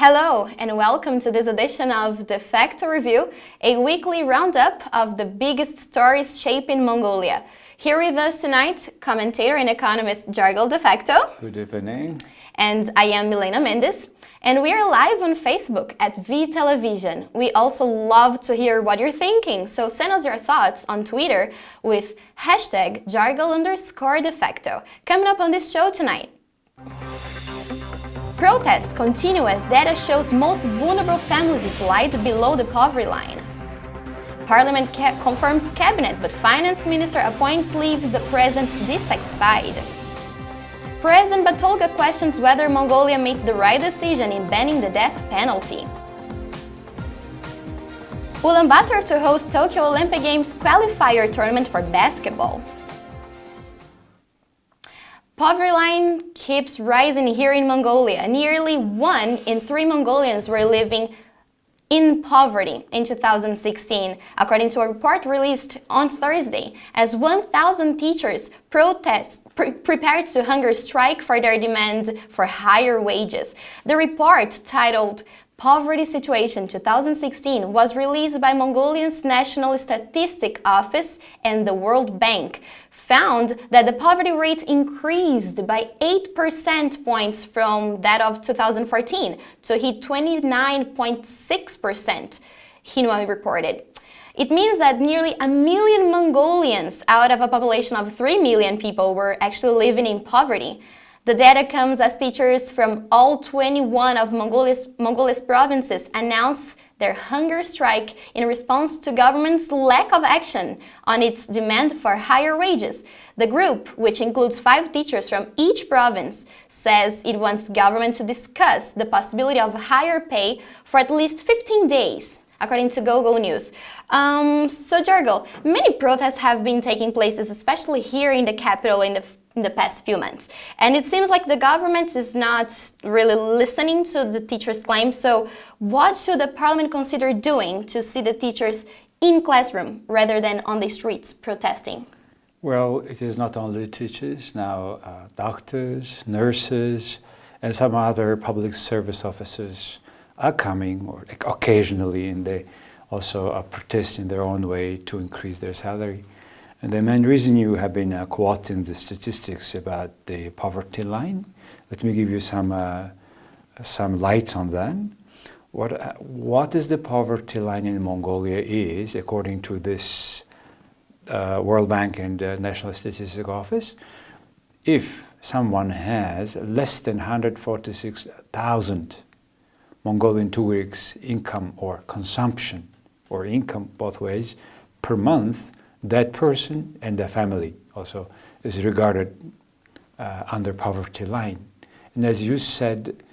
Hello and welcome to this edition of Defacto Review, a weekly roundup of the biggest stories shaping Mongolia. Here with us tonight, commentator and economist Jargel Defacto. Good evening. And I am Milena Mendes. And we are live on Facebook at V Television. We also love to hear what you're thinking, so send us your thoughts on Twitter with hashtag #Jargel_Defacto. Coming up on this show tonight. Protests continue as data shows most vulnerable families slide below the poverty line. Parliament confirms cabinet, but finance minister appoints leaves the president dissatisfied. President Batulga questions whether Mongolia made the right decision in banning the death penalty. Ulaanbaatar to host Tokyo Olympic Games qualifier tournament for basketball. Poverty line keeps rising here in Mongolia. Nearly 1 in 3 Mongolians were living in poverty in 2016, according to a report released on Thursday, as 1,000 teachers prepared to hunger strike for their demand for higher wages. The report, titled Poverty Situation 2016, was released by Mongolia's National Statistic Office and the World Bank, found that the poverty rate increased by 8 percentage points from that of 2014 to hit 29.6%, Xinhua reported. It means that nearly 1 million Mongolians out of a population of 3 million people were actually living in poverty. The data comes as teachers from all 21 of Mongolia's provinces announce their hunger strike in response to government's lack of action on its demand for higher wages. The group, which includes 5 teachers from each province, says it wants government to discuss the possibility of higher pay for at least 15 days, according to GoGo News. So Jargel, many protests have been taking place, especially here in the capital in the past few months. And it seems like the government is not really listening to the teachers' claims. So what should the parliament consider doing to see the teachers in classroom rather than on the streets protesting? Well, it is not only teachers, now doctors, nurses, and some other public service officers are coming, or occasionally, and they also protest in their own way to increase their salary. And the main reason you have been quoting the statistics about the poverty line, let me give you some lights on that. What is the poverty line in Mongolia is, according to this World Bank and National Statistic Office, if someone has less than 146,000 Mongolian 2 weeks income or consumption, or income both ways, per month, that person and the family also is regarded under poverty line. And as you said,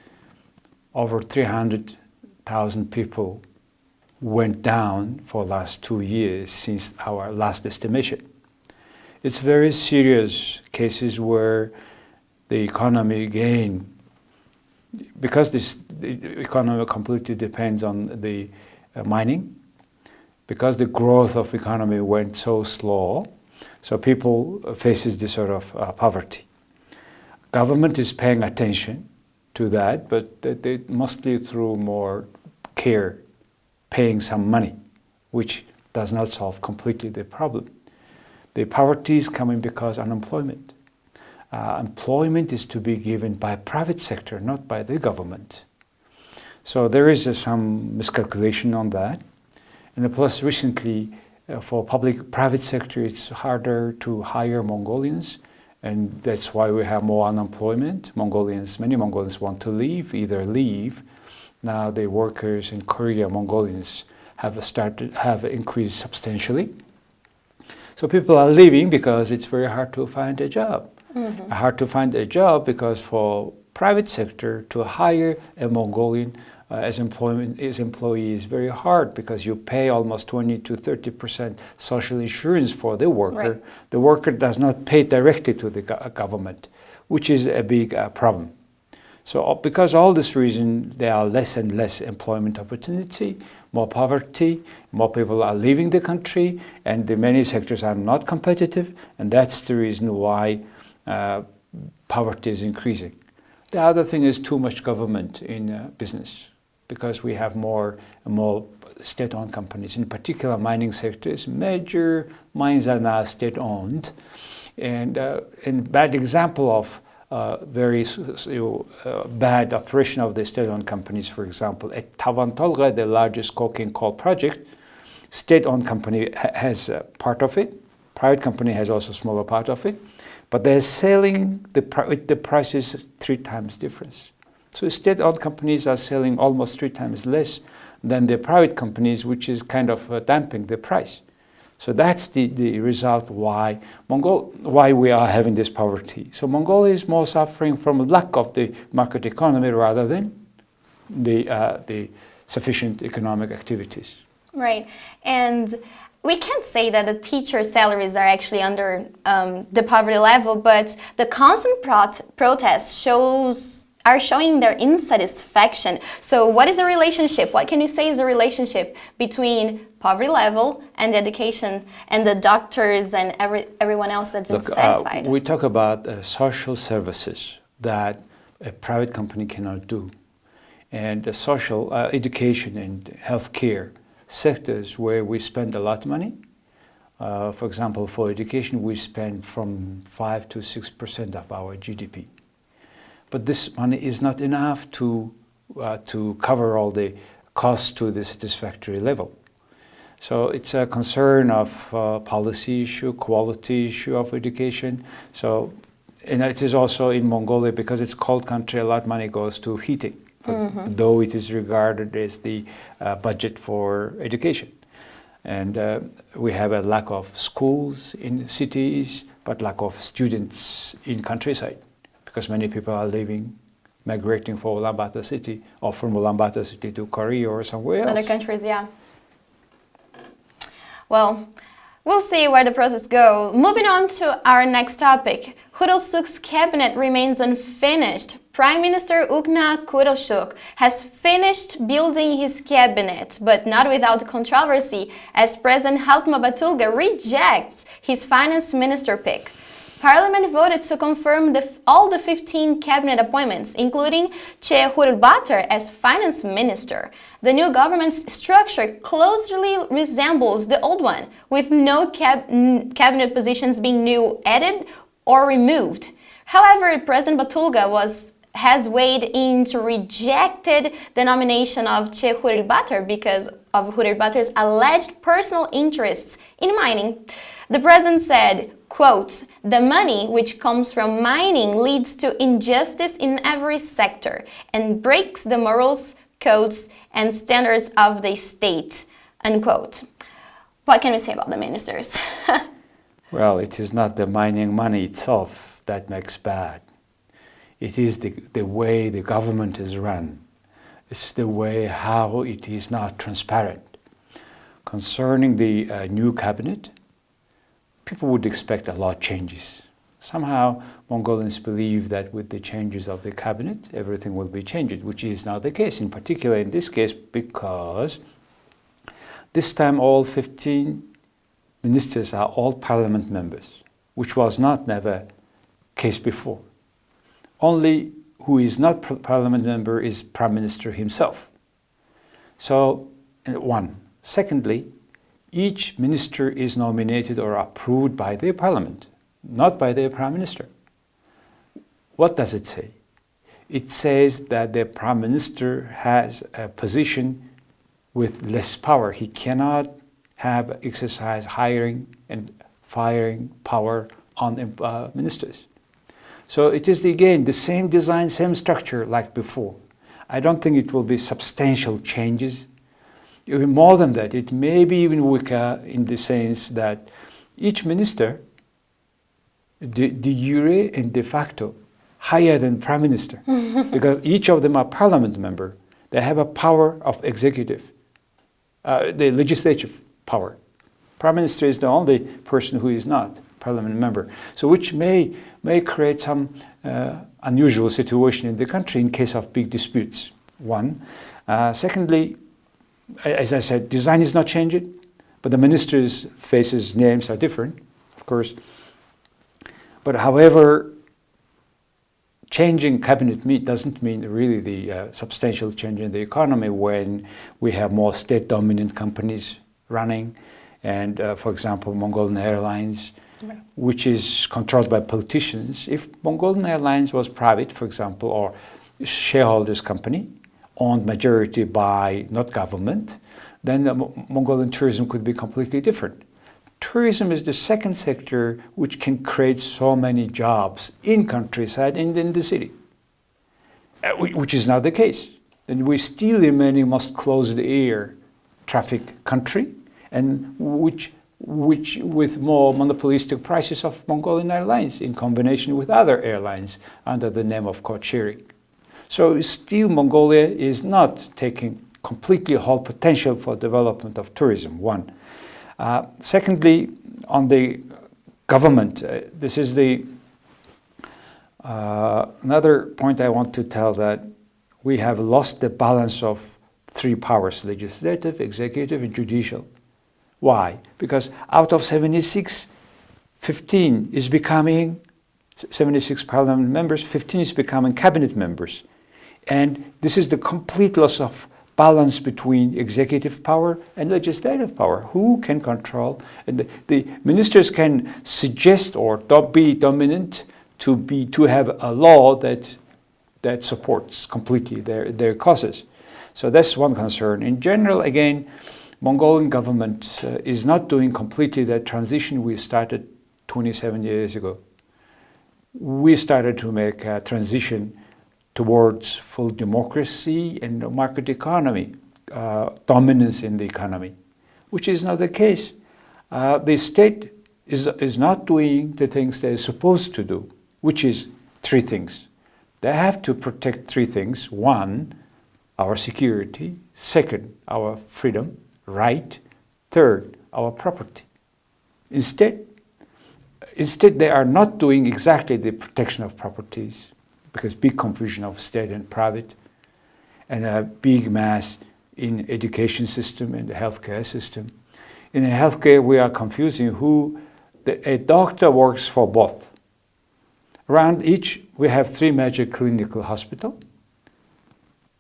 over 300,000 people went down for the last 2 years since our last estimation. It's very serious cases where the economy gained, because the economy completely depends on the mining, because the growth of economy went so slow, so people faces this sort of poverty. Government is paying attention to that, but they mostly through more care, paying some money, which does not solve completely the problem. The poverty is coming because unemployment. Employment is to be given by private sector, not by the government. So there is some miscalculation on that. And plus recently, for private sector, it's harder to hire Mongolians, and that's why we have more unemployment. Many Mongolians want to leave, either leave. Now the workers in Korea, Mongolians, have increased substantially. So people are leaving because it's very hard to find a job. Mm-hmm. Hard to find a job because for private sector to hire a Mongolian as employee is very hard, because you pay almost 20 to 30% social insurance for the worker. Right. The worker does not pay directly to the government, which is a big problem. So because all this reason, there are less and less employment opportunity, more poverty, more people are leaving the country, and the many sectors are not competitive, and that's the reason why poverty is increasing. The other thing is too much government in business. because we have more and more state-owned companies. In particular, mining sectors, major mines are now state-owned. And bad example of very bad operation of the state-owned companies, for example, at Tavan Tolga, the largest coking coal project, state-owned company has part of it, private company has also a smaller part of it, but they're selling the price is 3 times difference. So state-owned companies are selling almost 3 times less than the private companies, which is kind of damping the price. So that's the result why we are having this poverty. So Mongolia is more suffering from lack of the market economy rather than the sufficient economic activities. Right, and we can't say that the teacher salaries are actually under the poverty level, but the constant protests are showing their insatisfaction. So what is the relationship? What can you say is the relationship between poverty level and the education and the doctors and everyone else that's insatisfied? We talk about social services that a private company cannot do. And social education and healthcare sectors where we spend a lot of money. For example, for education, we spend from 5 to 6% of our GDP. But this money is not enough to cover all the costs to the satisfactory level. So it's a concern of policy issue, quality issue of education. So, and it is also in Mongolia, because it's cold country, a lot of money goes to heating, though it is regarded as the budget for education. And we have a lack of schools in cities, but lack of students in countryside, because many people are migrating from Ulaanbaatar city, or from Ulaanbaatar city to Korea or somewhere else. Other countries, yeah. Well, we'll see where the protests go. Moving on to our next topic. Khurelsuk's cabinet remains unfinished. Prime Minister Ugna Khurelsuk has finished building his cabinet, but not without controversy, as President Halkma Batulga rejects his finance minister pick. Parliament voted to confirm all the 15 cabinet appointments, including Che Khurelbatar as finance minister. The new government's structure closely resembles the old one, with no cabinet positions being new added or removed. However, President Batulga has weighed in to rejected the nomination of Che Khurelbatar because of Khurelbatar's alleged personal interests in mining. The president said, quote, "The money which comes from mining leads to injustice in every sector and breaks the morals, codes, and standards of the state," unquote. What can we say about the ministers? Well, it is not the mining money itself that makes bad. It is the way the government is run. It's the way how it is not transparent. Concerning the new cabinet, people would expect a lot of changes. Somehow, Mongolians believe that with the changes of the cabinet, everything will be changed, which is not the case, in particular in this case, because this time all 15 ministers are all parliament members, which was never case before. Only who is not parliament member is Prime Minister himself. So, one. Secondly, each minister is nominated or approved by their parliament, not by their prime minister. What does it say? It says that the prime minister has a position with less power. He cannot exercise hiring and firing power on ministers. So it is again the same design, same structure like before. I don't think it will be substantial changes. Even more than that, it may be even weaker in the sense that each minister, de jure and de facto, higher than prime minister, because each of them are parliament member. They have a power of executive, the legislative power. Prime minister is the only person who is not parliament member. So which may create some unusual situation in the country in case of big disputes, one. Secondly, as I said, design is not changing, but the ministers' faces, names are different, of course. But however, changing cabinet doesn't mean really the substantial change in the economy when we have more state-dominant companies running, and for example, Mongolian Airlines, right, which is controlled by politicians. If Mongolian Airlines was private, for example, or shareholders company, owned majority by not government, then Mongolian tourism could be completely different. Tourism is the second sector which can create so many jobs in countryside and in the city, which is not the case. And we still remain a most closed air traffic country, and which with more monopolistic prices of Mongolian Airlines in combination with other airlines under the name of code sharing. So still Mongolia is not taking completely whole potential for development of tourism, one. Secondly, on the government, this is the another point I want to tell, that we have lost the balance of three powers: legislative, executive, and judicial. Why? Because out of 76, 15 is becoming 76 parliament members, 15 is becoming cabinet members. And this is the complete loss of balance between executive power and legislative power. Who can control? And the ministers can suggest or be dominant to have a law that supports completely their causes. So that's one concern. In general, again, Mongolian government is not doing completely that transition we started 27 years ago. We started to make a transition towards full democracy and market economy, dominance in the economy, which is not the case. The state is not doing the things they're supposed to do, which is three things. They have to protect three things. One, our security. Second, our freedom, right. Third, our property. Instead, they are not doing exactly the protection of properties, because big confusion of state and private, and a big mass in education system and the healthcare system. In the healthcare, we are confusing a doctor works for both. Around each, we have three major clinical hospitals.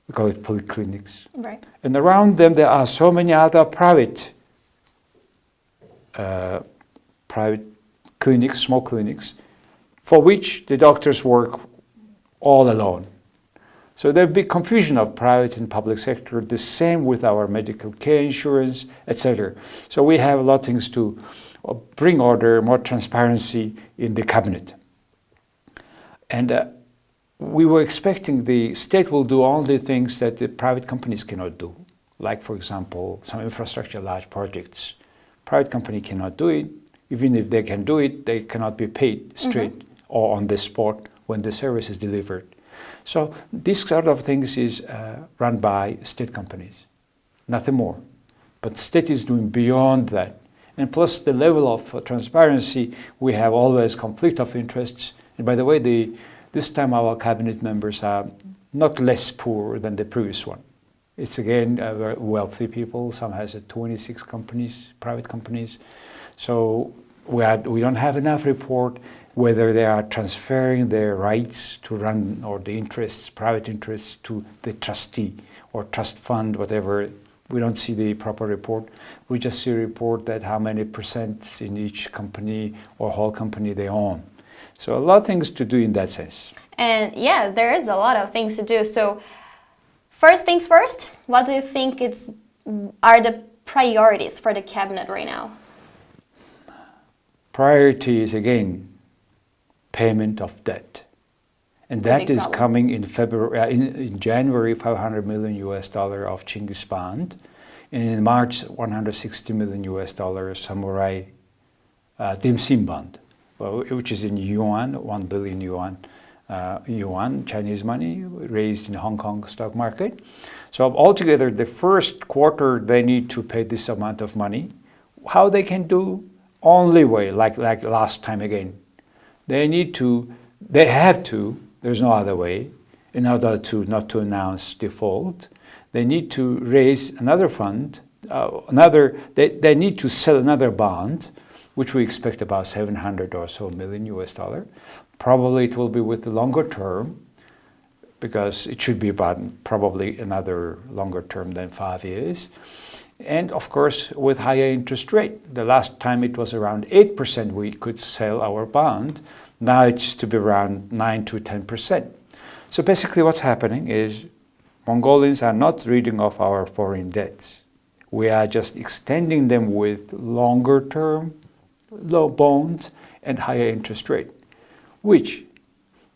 We call it polyclinics. Right. And around them, there are so many other private clinics, small clinics, for which the doctors work all alone. So there'll be confusion of private and public sector, the same with our medical care insurance, etc. So we have a lot of things to bring order, more transparency in the cabinet. And we were expecting the state will do all the things that the private companies cannot do. Like, for example, some infrastructure, large projects. Private company cannot do it. Even if they can do it, they cannot be paid straight or on the spot when the service is delivered. So this sort of things is run by state companies, nothing more. But state is doing beyond that. And plus the level of transparency, we have always conflict of interests. And by the way, this time our cabinet members are not less poor than the previous one. It's again very wealthy people. Some has 26 companies, private companies. So we don't have enough report whether they are transferring their rights to run or the interests, private interests, to the trustee or trust fund, whatever. We don't see the proper report. We just see a report that how many percent in each company or whole company they own. So a lot of things to do in that sense. And yeah, there is a lot of things to do. So first things first, what do you think are the priorities for the cabinet right now? Priority is, again, payment of debt. And that is coming in February, in January, $500 million of Chinggis bond. And in March, $160 million samurai dim sum bond, which is in yuan, 1 billion yuan, Chinese money, raised in Hong Kong stock market. So altogether, the first quarter, they need to pay this amount of money. How they can do? Only way, like last time again. They have to, there's no other way, in order to not to announce default. They need to raise another fund, they need to sell another bond, which we expect about $700 or so million US dollar, Probably it will be with the longer term, because it should be about probably another longer term than 5 years. And of course, with higher interest rate. The last time it was around 8% we could sell our bond. Now it's to be around 9 to 10%. So basically what's happening is Mongolians are not reading off our foreign debts. We are just extending them with longer term, low bonds and higher interest rate, which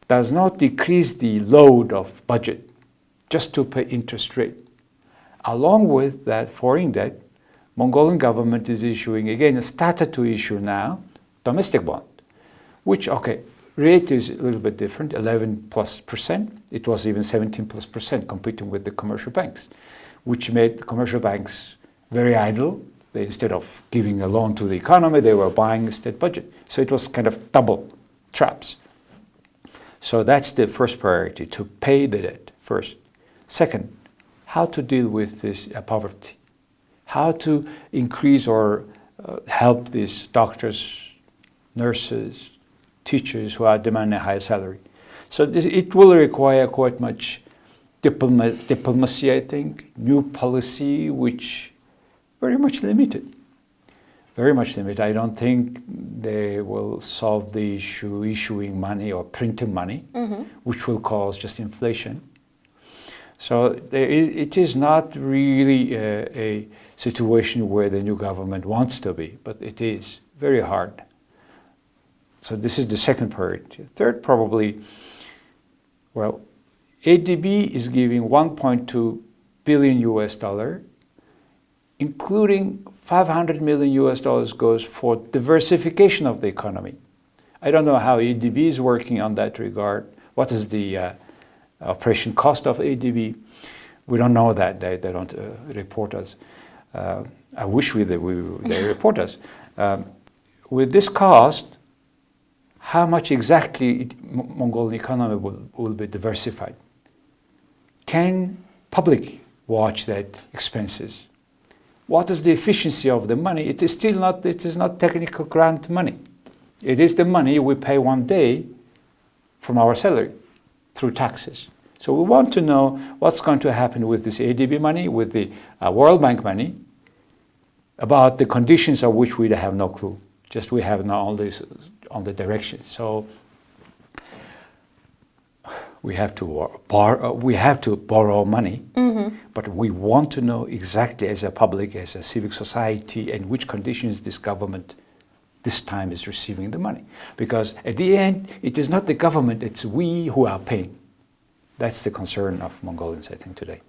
does not decrease the load of budget just to pay interest rate. Along with that foreign debt, Mongolian government is issuing, again, started to issue now, domestic bond, which, okay, rate is a little bit different, 11+%. It was even 17+% competing with the commercial banks, which made commercial banks very idle. They, instead of giving a loan to the economy, they were buying the state budget. So it was kind of double traps. So that's the first priority, to pay the debt first. Second, how to deal with this poverty. How to increase or help these doctors, nurses, teachers who are demanding a higher salary. So it will require quite much diplomacy, I think, new policy, which very much limited. Very much limited. I don't think they will solve the issue issuing money or printing money, which will cause just inflation. So it is not really a situation where the new government wants to be, but it is very hard. So this is the second priority. Third, probably, well, ADB is giving 1.2 billion US dollar, including 500 million US dollars goes for diversification of the economy. I don't know how ADB is working on that regard. What is the operation cost of ADB? We don't know that. They don't report us. I wish they report us. With this cost, how much exactly Mongolian economy will be diversified? Can public watch that expenses? What is the efficiency of the money? It is still not, it is not technical grant money. It is the money we pay one day from our salary through taxes. So we want to know what's going to happen with this ADB money, with the World Bank money, about the conditions of which we have no clue. Just we have now all this on the direction. So we have to borrow money, but we want to know exactly as a public, as a civic society, and which conditions this government this time is receiving the money. Because at the end, it is not the government, it's we who are paying. That's the concern of Mongolians, I think, today.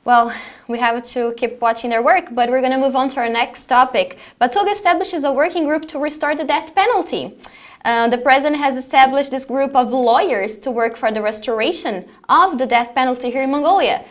Well, we have to keep watching their work, but we're going to move on to our next topic. Batulga establishes a working group to restore the death penalty. The president has established this group of lawyers to work for the restoration of the death penalty here in Mongolia.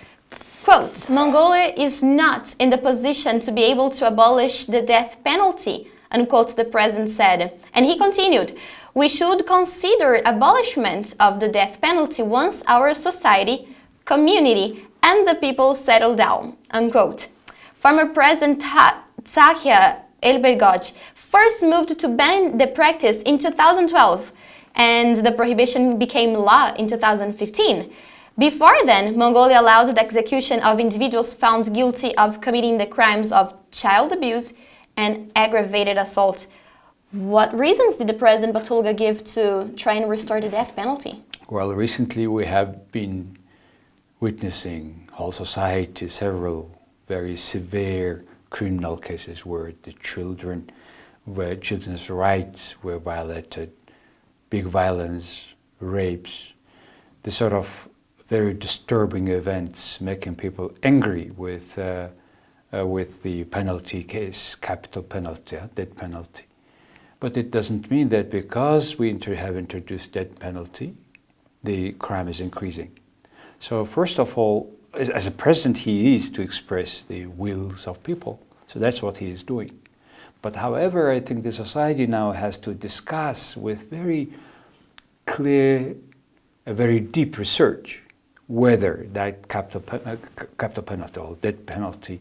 Quote, Mongolia is not in the position to be able to abolish the death penalty, unquote, the president said. And he continued, we should consider abolishment of the death penalty once our society, community, and the people settle down, unquote. Former President Tsahia Elbergoj first moved to ban the practice in 2012, and the prohibition became law in 2015. Before then, Mongolia allowed the execution of individuals found guilty of committing the crimes of child abuse and aggravated assault. What reasons did the President Batulga give to try and restore the death penalty? Well, recently we have been witnessing whole society several very severe criminal cases where children's rights were violated, big violence, rapes, the sort of very disturbing events making people angry with the penalty case, capital penalty, death penalty. But it doesn't mean that because we have introduced death penalty, the crime is increasing. So first of all, as a president, he is to express the wills of people. So that's what he is doing. But however, I think the society now has to discuss with very clear, a very deep research, whether that capital penalty or death penalty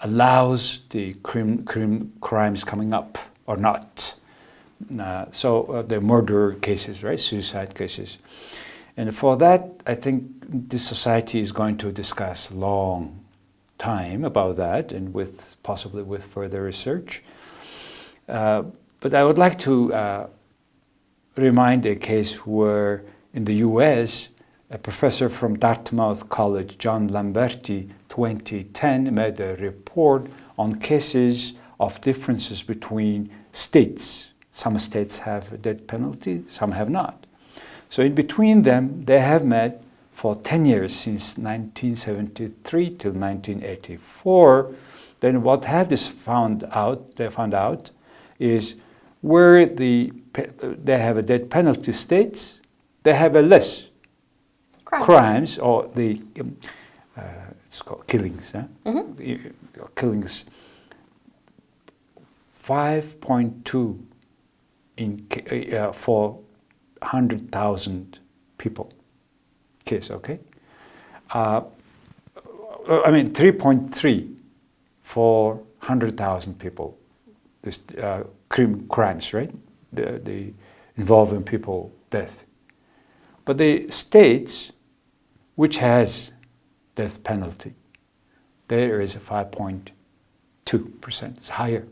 allows the crimes coming up or not. The murder cases, right, suicide cases. And for that, I think this society is going to discuss long time about that, and possibly with further research. But I would like to remind a case where in the US, a professor from Dartmouth College, John Lamberti, 2010, made a report on cases of differences between states. Some states have a death penalty, some have not. So in between them, they have met for 10 years, since 1973 till 1984. Then what they found out is where they have a death penalty states, they have a less crimes, or it's called killings. Killings, 5.2 for 100,000 people case, okay? 3.3 for 100,000 people. This crimes, right? The involving people death. But the states which has death penalty, there is a 5.2%. It's higher.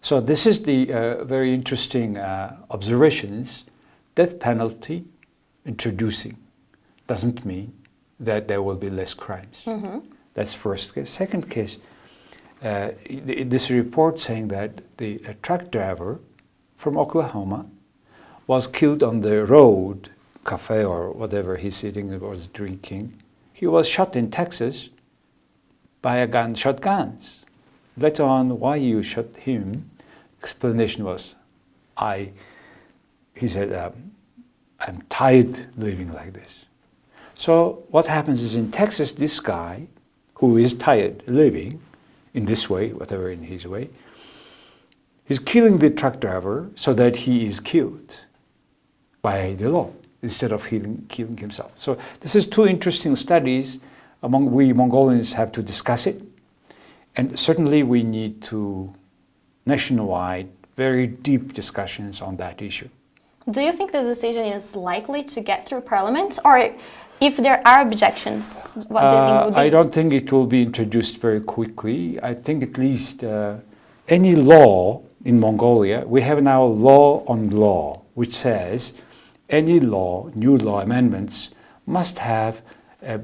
So this is the very interesting observations. Death penalty introducing doesn't mean that there will be less crimes. That's first case. Second case, this report saying that the truck driver from Oklahoma was killed on the road, cafe or whatever he's sitting or was drinking. He was shot in Texas by a shotguns. Later on, why you shot him? Explanation was, he said, I'm tired living like this. So what happens is in Texas, this guy who is tired living in this way, whatever in his way, he's killing the truck driver so that he is killed by the law instead of killing himself. So this is two interesting studies. We Mongolians have to discuss it. And certainly we need to nationwide, very deep discussions on that issue. Do you think this decision is likely to get through Parliament? Or if there are objections, what do you think would be? I don't think it will be introduced very quickly. I think at least any law in Mongolia, we have now law on law, which says any law, new law amendments, must have a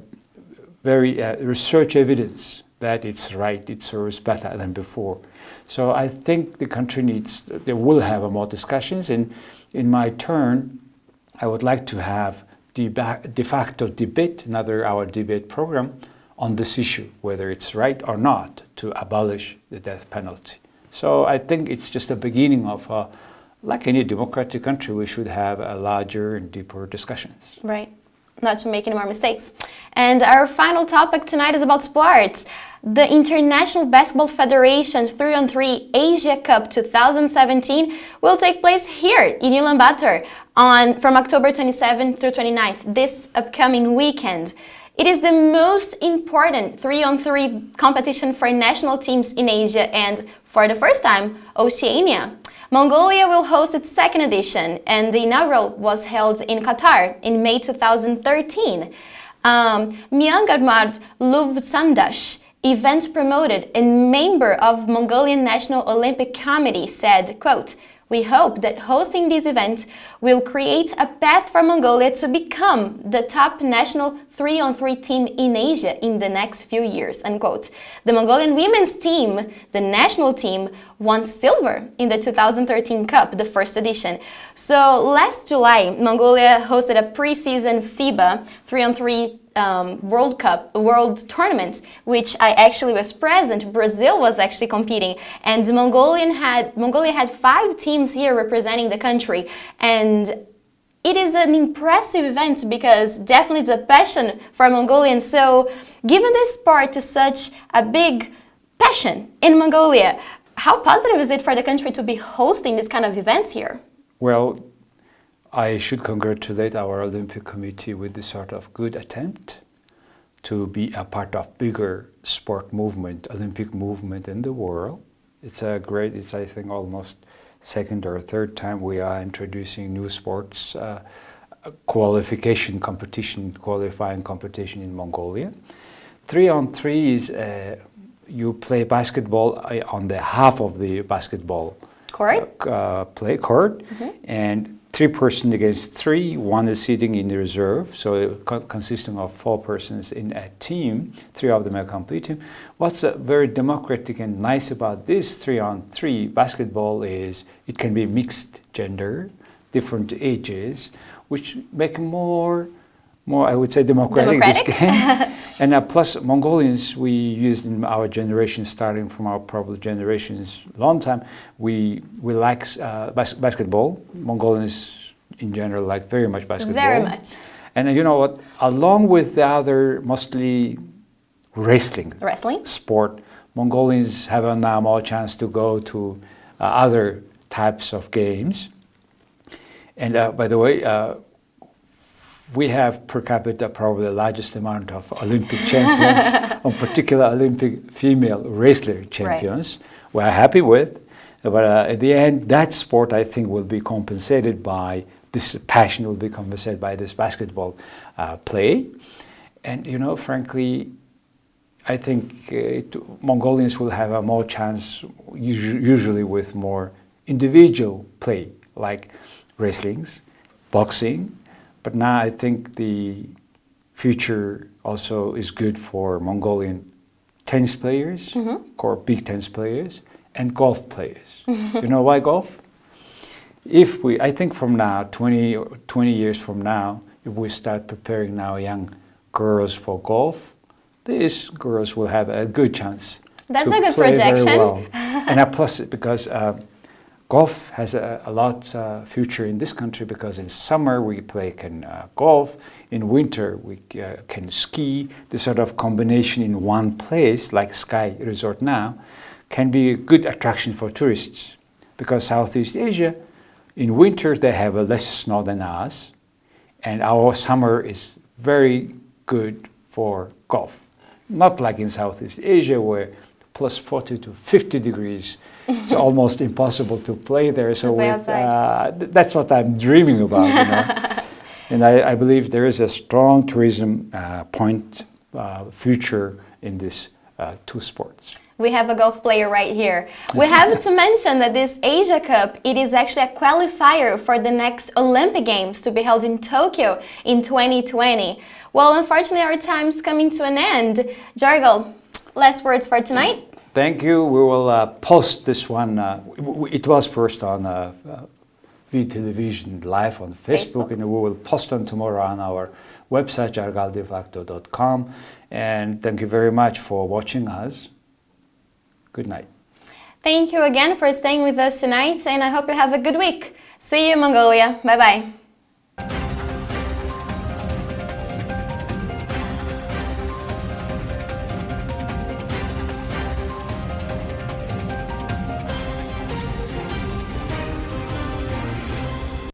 very research evidence that it's right, it serves better than before. So I think the country they will have more discussions. And in my turn, I would like to have de facto debate, our debate program on this issue, whether it's right or not to abolish the death penalty. So I think it's just the beginning of, like any democratic country, we should have a larger and deeper discussions. Right, not to make any more mistakes. And our final topic tonight is about sports. The International Basketball Federation 3-on-3 Asia Cup 2017 will take place here in Ulaanbaatar from October 27th through 29th, this upcoming weekend. It is the most important 3-on-3 competition for national teams in Asia and, for the first time, Oceania. Mongolia will host its second edition, and the inaugural was held in Qatar in May 2013. Myanmar Luvsandash, event promoted and member of Mongolian National Olympic Committee, said, quote, "We hope that hosting this event will create a path for Mongolia to become the top national 3-on-3 team in Asia in the next few years," unquote. The Mongolian women's team, the national team, won silver in the 2013 Cup, the first edition. So last July, Mongolia hosted a pre-season FIBA 3-on-3 World Tournament, which I actually was present. Brazil was actually competing, and Mongolia had 5 teams here representing the country, and it is an impressive event because definitely it's a passion for Mongolians. So given this sport is such a big passion in Mongolia, how positive is it for the country to be hosting this kind of events here? Well, I should congratulate our Olympic Committee with this sort of good attempt to be a part of bigger sport movement, Olympic movement in the world. It's I think almost second or third time we are introducing new sports qualification competition, qualifying competition in Mongolia. 3-on-3 is you play basketball on the half of the basketball play court, and 3 person against 3. One is sitting in the reserve, so consisting of 4 persons in a team. 3 of them are competing. What's very democratic and nice about this 3-on-3 basketball is it can be mixed gender, different ages, which make more I would say democratic. This game. And plus Mongolians, we used in our generation, starting from our probably generations long time, we like basketball. Mongolians in general like very much basketball. Very much. And you know what? Along with the other mostly wrestling sport, Mongolians have now more chance to go to other types of games. And by the way, we have per capita probably the largest amount of Olympic champions, in particular Olympic female wrestler champions. Right. We're happy with, but at the end, that sport I think will be compensated by this passion, will be compensated by this basketball play. And you know, frankly, I think Mongolians will have a more chance, usually with more individual play, like wrestlings, boxing. But now I think the future also is good for Mongolian tennis players, or big tennis players, and golf players. You know why golf? I think from now, 20 years from now, if we start preparing now young girls for golf, these girls will have a good chance. That's to a good play projection. Very well. And plus, because golf has a lot future in this country, because in summer we play golf, in winter we can ski. This sort of combination in one place, like Sky Resort now, can be a good attraction for tourists. Because Southeast Asia, in winter they have less snow than us, and our summer is very good for golf. Not like in Southeast Asia where plus 40 to 50 degrees. It's almost impossible to play there. So that's what I'm dreaming about. You know? And I believe there is a strong tourism future in these 2 sports. We have a golf player right here. We have to mention that this Asia Cup, it is actually a qualifier for the next Olympic Games to be held in Tokyo in 2020. Well, unfortunately, our time's coming to an end. Jargal, last words for tonight? Thank you. We will post this one. It was first on V Television live on Facebook, and we will post on tomorrow on our website, jargaldefacto.com. And thank you very much for watching us. Good night. Thank you again for staying with us tonight, and I hope you have a good week. See you in Mongolia. Bye-bye.